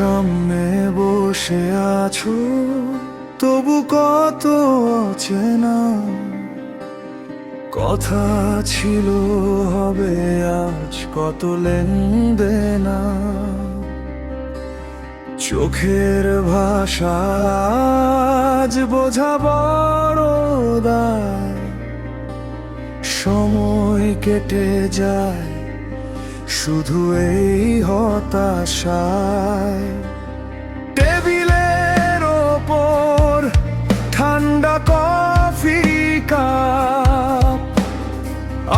সামনে বসে আছো, তবু কত অচেনা কথা ছিল হবে আজ কত লেনদেনা। চোখের ভাষা আজ বোঝা বড় দায়, সময় কেটে যায় শুধু এই হতাশায়। টেবিলের ওপর ঠান্ডা কফি কাপ,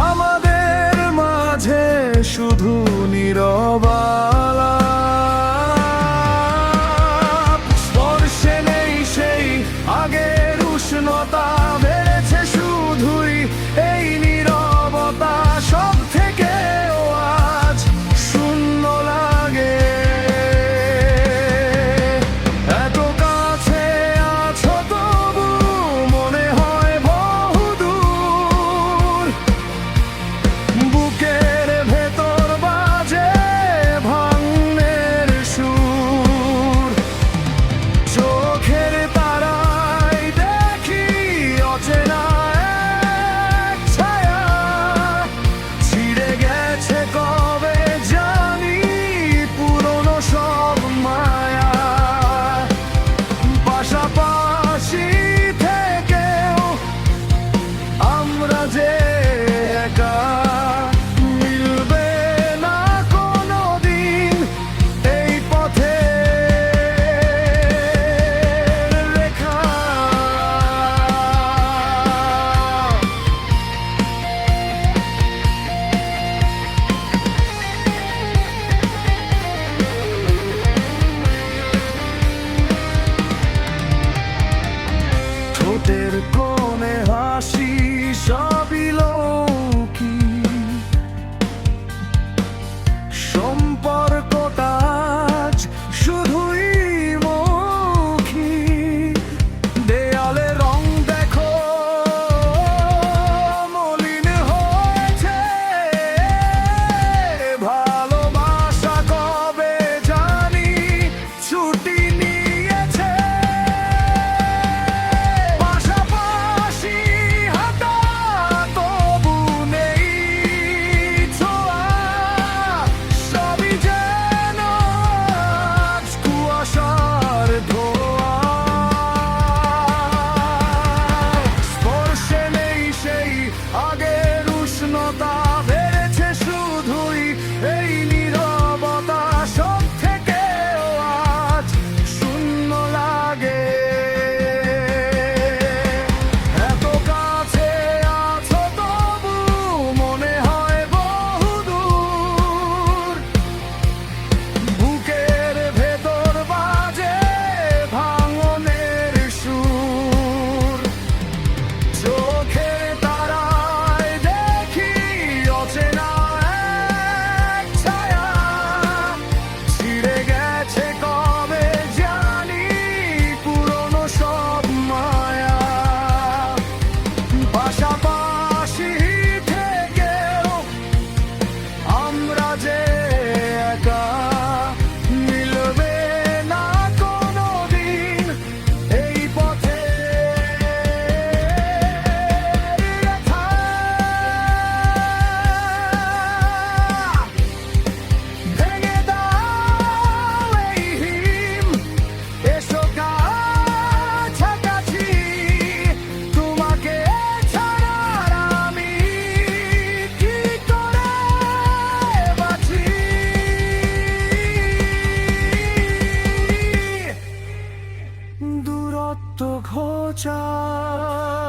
আমাদের মাঝে শুধু নীরব আলাপ। স্পর্শে নেই সেই আগের উষ্ণতা, বেড়েছে শুধুই এই নীরবতা। সব থেকেও আজ শূন্য লাগে, এত কাছে আছো তবু মনে হয় বহুদূর। বুকের ভেতর বাজে ভাঙনের সুর, চোখের তারায় দেখি অচেনা এক ছায়া। ছিঁড়ে গেছে কবে জানি পুরনো সব মায়া। পাশাপাশি থেকেও আমরা যে একা, মিলবে না কোনোদিন এই পথের রেখা। ঠোঁটের কোণে হাসি সবই লৌকিক, সম্পর্কটা আজ শুধুই মৌখিক। দেয়ালে রং দেখো মলিন হয়েছে, ভালোবাসা কবে জানি ছুটি নিয়েছে। পাশাপাশি হাঁটা তবু নেই ছোঁয়া, সবই যেন আজ কুয়াশার ধোঁয়া। স্পর্শে নেই সেই আগের উষ্ণতা, বেড়েছে শুধুই এই নীরবতা। সব থেকেও আজ শূন্য লাগে, এত কাছে আছো তবু মনে হয় বহুদূর। বুকের ভেতর বাজে ভাঙনের সুর, চোখের তারায় দেখি অচেনা এক ছায়া। ছিঁড়ে গেছে কবে জানি পুরনো সব মায়া। পাশাপাশি থেকেও আমরা যে একা, মিলবে না কোনোদিন এই পথের রেখা। ভেঙে দাও এই হিম, এসো কাছাকাছি। তোমাকে ছাড়া আর আমি কি করে বাঁচি? দূরত্ব ঘোচায়